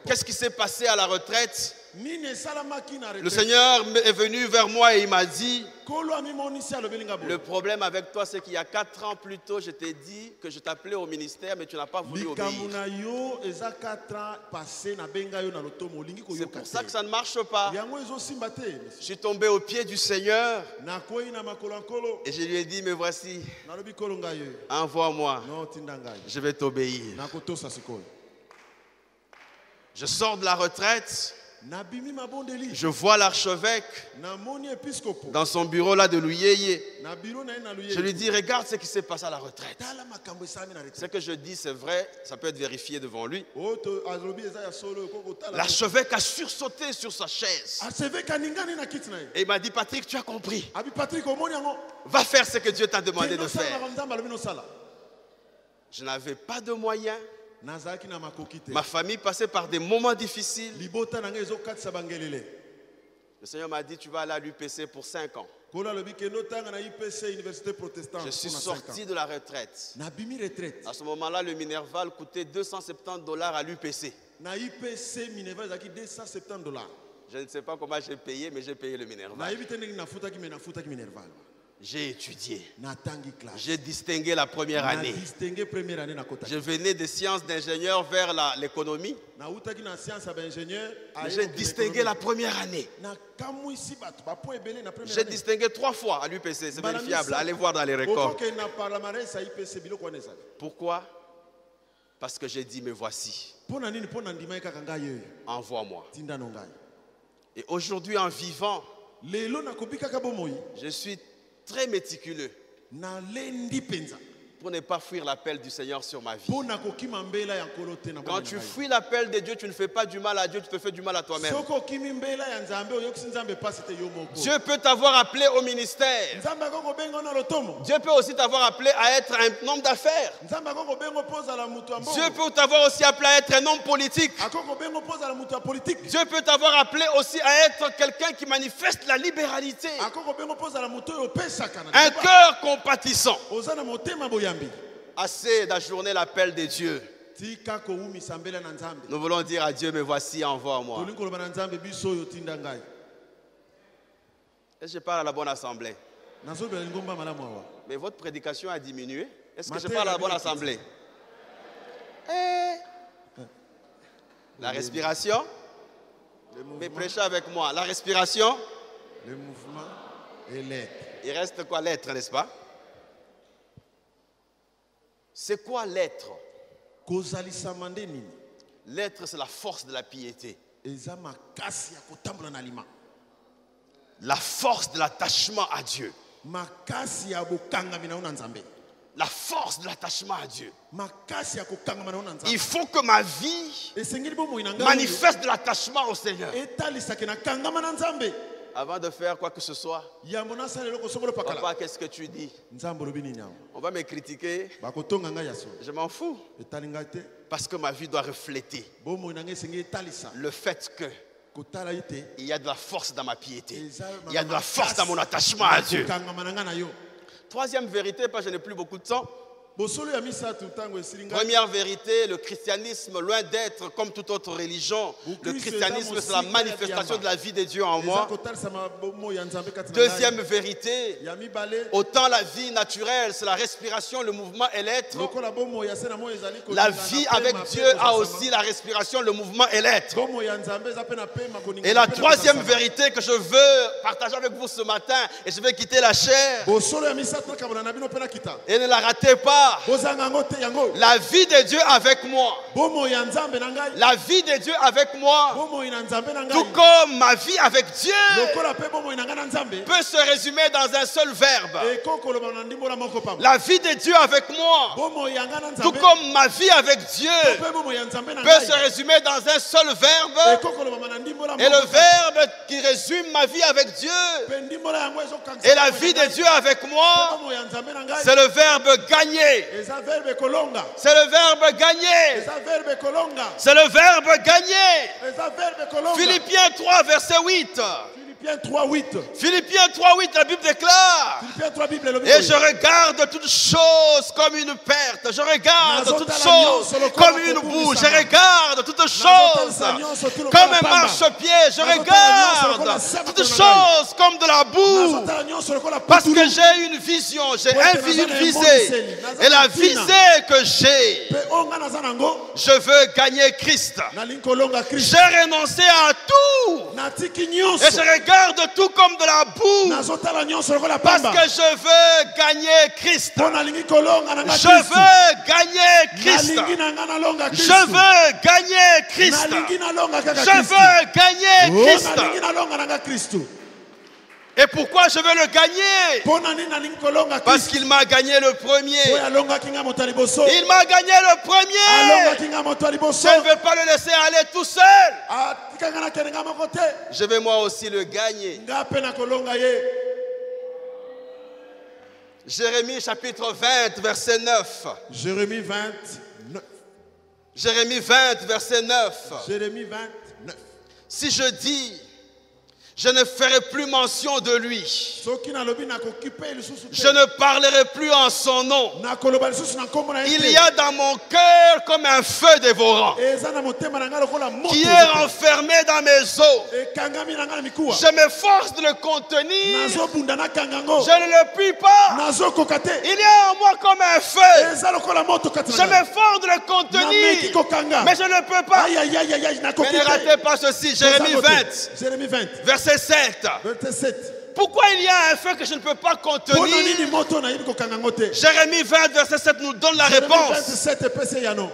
Qu'est-ce qui s'est passé à la retraite? Le Seigneur est venu vers moi et il m'a dit, le problème avec toi, c'est qu'il y a 4 ans plus tôt, je t'ai dit que je t'appelais au ministère, mais tu n'as pas voulu obéir. C'est pour ça que ça ne marche pas. Je suis tombé aux pieds du Seigneur et je lui ai dit, me voici, envoie-moi, je vais t'obéir. Je sors de la retraite. Je vois l'archevêque dans son bureau là de Louyeye. Je lui dis, regarde ce qui s'est passé à la retraite. Ce que je dis, c'est vrai, ça peut être vérifié devant lui. L'archevêque a sursauté sur sa chaise. Et il m'a dit, Patrick, tu as compris. Va faire ce que Dieu t'a demandé de faire. Je n'avais pas de moyens. Ma famille passait par des moments difficiles. Le Seigneur m'a dit, tu vas aller à l'UPC pour 5 ans. Je suis sorti de la retraite. À ce moment-là, le Minerval coûtait $270 à l'UPC. Je ne sais pas comment j'ai payé, mais j'ai payé le Minerval. J'ai étudié. J'ai distingué la première année. Je venais des sciences d'ingénieur vers l'économie. J'ai distingué la première année. J'ai distingué 3 fois à l'UPC. C'est vérifiable. Allez voir dans les records. Pourquoi? Parce que j'ai dit, me voici. Envoie-moi. Et aujourd'hui, en vivant, je suis très méticuleux pour ne pas fuir l'appel du Seigneur sur ma vie. Quand tu fuis l'appel de Dieu, tu ne fais pas du mal à Dieu, tu te fais du mal à toi-même. Dieu peut t'avoir appelé au ministère. Dieu peut aussi t'avoir appelé à être un homme d'affaires. Dieu peut t'avoir aussi appelé à être un homme politique. Dieu peut t'avoir appelé aussi à être quelqu'un qui manifeste la libéralité. Un cœur compatissant. Assez d'ajourner l'appel de Dieu. Nous voulons dire à Dieu, me voici, envoie-moi. Est-ce que je parle à la bonne assemblée? Mais votre prédication a diminué. Est-ce que je parle à la bonne assemblée? La respiration? Mais prêchez avec moi. La respiration? Le mouvement et l'être. Il reste quoi? L'être, n'est-ce pas? C'est quoi l'être? L'être, c'est la force de la piété. La force de l'attachement à Dieu. La force de l'attachement à Dieu. Il faut que ma vie manifeste de l'attachement au Seigneur. Avant de faire quoi que ce soit, papa, qu'est-ce que tu dis? On va me critiquer. Je m'en fous. Parce que ma vie doit refléter le fait que il y a de la force dans ma piété. Il y a de la force dans mon attachement à Dieu. Troisième vérité, parce que je n'ai plus beaucoup de temps. Première vérité, le christianisme, loin d'être comme toute autre religion, le christianisme c'est la manifestation de la vie de Dieu en moi. Deuxième vérité, autant la vie naturelle, c'est la respiration, le mouvement et l'être. La vie avec Dieu a aussi la respiration, le mouvement et l'être. Et la troisième vérité que je veux partager avec vous ce matin, et je vais quitter la chair, et ne la ratez pas. La vie de Dieu avec moi. La vie de Dieu avec moi. Tout comme ma vie avec Dieu peut se résumer dans un seul verbe. La vie de Dieu avec moi. Tout comme ma vie avec Dieu peut se résumer dans un seul verbe. Et le verbe qui résume ma vie avec Dieu et la vie de Dieu avec moi, c'est le verbe gagner. C'est le verbe gagner. C'est le verbe gagner. Philippiens 3, verset 8. Philippiens 3:8, la Bible déclare: et je regarde toutes choses comme une perte. Je regarde toutes choses comme une boue. Je regarde toutes choses comme un marchepied. Je regarde toutes choses comme de la boue. Parce que j'ai une vision, j'ai une visée. Et la visée que j'ai, je veux gagner Christ. J'ai renoncé à tout. Et je regarde tout comme de la boue. Parce que je veux gagner Christ. Je veux gagner Christ. Je veux gagner Christ. Je veux gagner Christ. Et pourquoi je veux le gagner? Parce qu'il m'a gagné le premier. Il m'a gagné le premier. Je ne veux pas le laisser aller tout seul. Je vais moi aussi le gagner. Jérémie chapitre 20, verset 9. Jérémie 20, verset 9. Jérémie 29. Si je dis, je ne ferai plus mention de lui. Je ne parlerai plus en son nom. Il y a dans mon cœur comme un feu dévorant qui est renfermé dans mes os. Je m'efforce de le contenir. Je ne le puis pas. Il y a en moi comme un feu. Je m'efforce de le contenir, mais je ne peux pas. Mais ne ratez pas ceci. Jérémie 20. Verset 7. Pourquoi il y a un feu que je ne peux pas contenir? Jérémie 20, verset 7 nous donne la réponse.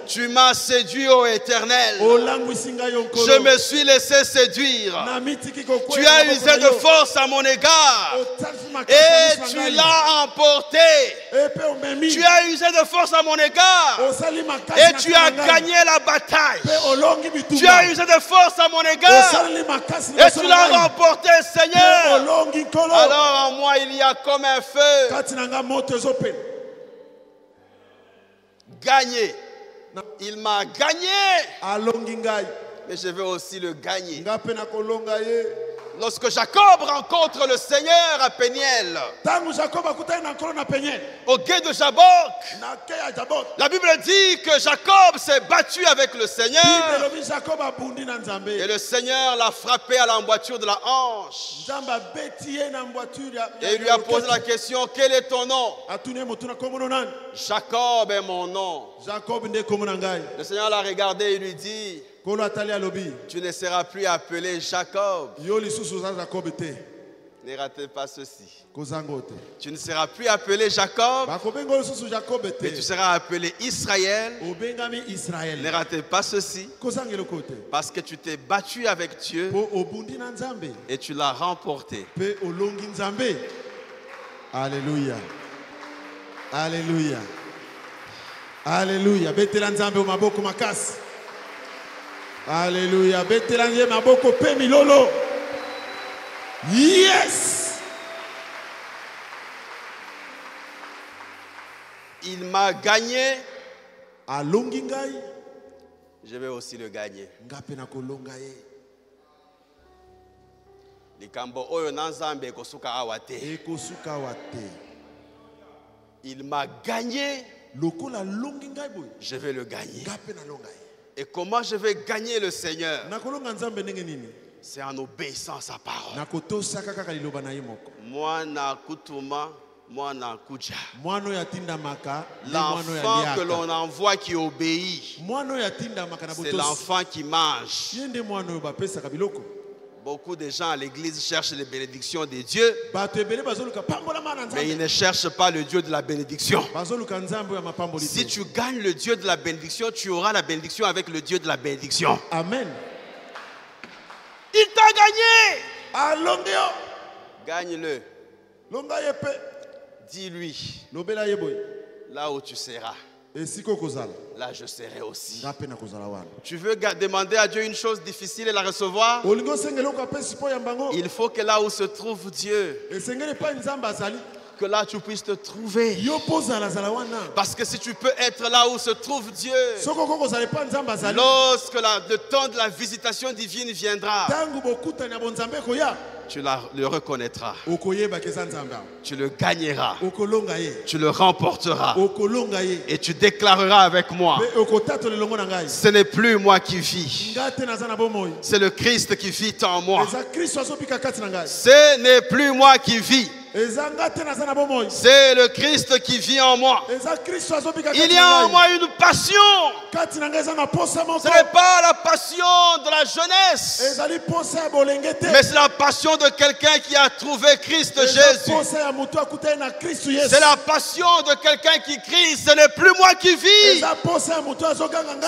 Tu m'as séduit, ô Éternel. Je me suis laissé séduire. Tu as usé de force à mon égard. Et tu l'as emporté. Tu as usé de force à mon égard. Et tu as gagné la bataille. Tu as usé de force à mon égard. Et tu l'as remporté, Seigneur. Alors en moi il y a comme un feu. Gagné. Il m'a gagné. Mais je veux aussi le gagner. Lorsque Jacob rencontre le Seigneur à Péniel, au gué de Jabbok, la Bible dit que Jacob s'est battu avec le Seigneur et le Seigneur l'a frappé à l'emboîture de la hanche. Et il lui a posé la question: quel est ton nom? Jacob est mon nom. Le Seigneur l'a regardé et lui dit: tu ne seras plus appelé Jacob, Ne ratez pas ceci. Tu ne seras plus appelé Jacob, mais tu seras appelé Israël. Ne ratez pas ceci, parce que tu t'es battu avec Dieu et tu l'as remporté. Alléluia. Alléluia. Alléluia. Betela nzambe maboko makasi. Alléluia. Betela nzambe maboko pe milolo. Yes. Il m'a gagné. Alongi ngai. Je vais aussi le gagner. Ngape na kolonga ye. Likambo oyo na nzambe ekosuka awa te. Ekosuka awa te. Il m'a gagné. Lokola longi ngai boy. Je vais le gagner. Ngape na longa ye. Et comment je vais gagner le Seigneur? Na kolonga nzambe ndenge nini? C'est en obéissant à sa parole. Na kotosa kaka liloba na ye moko. Mwana kutuma, mwana kuja. Mwano ya tinda maka. L'enfant que l'on envoie qui obéit. Mwano ya tinda maka na botosi. C'est l'enfant qui mange. Yende mwano yo bapesa kabiloko. Beaucoup de gens à l'église cherchent les bénédictions de Dieu, mais ils ne cherchent pas le Dieu de la bénédiction. Si tu gagnes le Dieu de la bénédiction, tu auras la bénédiction avec le Dieu de la bénédiction. Amen. Il t'a gagné. Gagne-le. Dis-lui, là où tu seras, là je serai aussi. Tu veux demander à Dieu une chose difficile et la recevoir? Il faut que là où se trouve Dieu, que là tu puisses te trouver. Parce que si tu peux être là où se trouve Dieu, lorsque le temps de la visitation divine viendra, tu le reconnaîtras. Tu le gagneras. Tu le remporteras. Et tu déclareras avec moi, ce n'est plus moi qui vis, c'est le Christ qui vit en moi. Ce n'est plus moi qui vis, c'est le Christ qui vit en moi. Il y a en moi une passion. Ce n'est pas la passion de la jeunesse, mais c'est la passion de quelqu'un qui a trouvé Christ Jésus. C'est la passion de quelqu'un qui crie, ce n'est plus moi qui vis,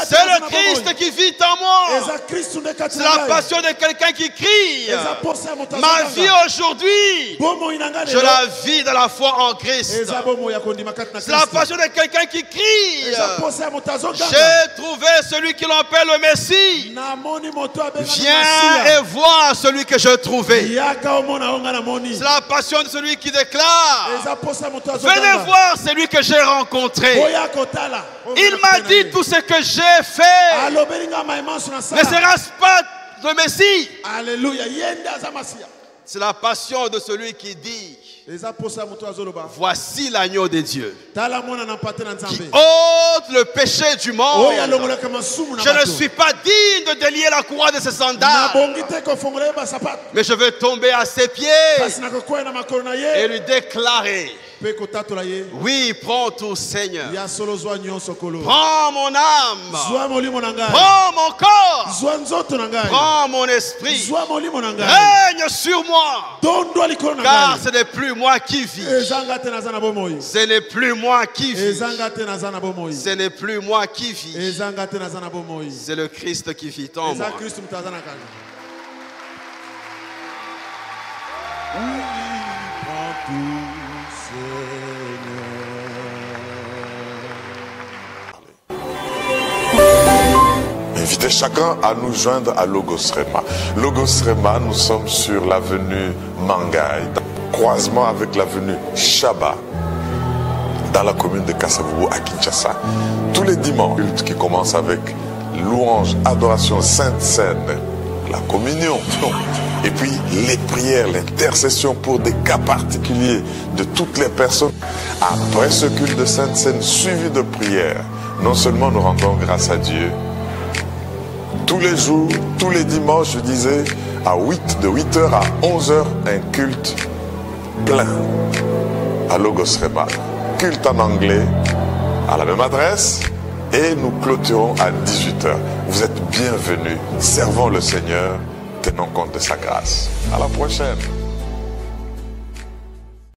c'est le Christ qui vit en moi. C'est la passion de quelqu'un qui crie, ma vie aujourd'hui, je la vis de la foi en Christ. C'est la passion de quelqu'un qui crie, j'ai trouvé celui qui l'appelle le Messie. Viens et vois celui que je trouvais. C'est la passion de celui qui déclare, venez voir celui que j'ai rencontré. Il m'a dit tout ce que j'ai fait. Ne sera-ce pas le Messie? Alléluia. C'est la passion de celui qui dit, voici l'agneau de Dieu qui ôte le péché du monde. Je ne suis pas digne de délier la couronne de ses sandales, mais je veux tomber à ses pieds et lui déclarer, oui, prends tout, Seigneur. Prends mon âme. Prends mon corps. Prends mon esprit. Règne sur moi. Car ce n'est plus moi qui vis. Ce n'est plus moi qui vis. Ce n'est plus moi qui vis. C'est le Christ qui vit en moi. Invitez chacun à nous joindre à Logos Rema. Logos Rema, nous sommes sur l'avenue Mangaï, croisement avec l'avenue Chaba, dans la commune de Kasavubu à Kinshasa. Tous les dimanches, culte qui commence avec louange, adoration, sainte scène, la communion, et puis les prières, l'intercession pour des cas particuliers de toutes les personnes. Après ce culte de sainte scène suivi de prières, non seulement nous rendons grâce à Dieu, tous les jours, tous les dimanches, je disais, de 8h à 11h, un culte plein à Logos Rema. Culte en anglais, à la même adresse, et nous clôturons à 18h. Vous êtes bienvenus. Servons le Seigneur, tenons compte de sa grâce. À la prochaine.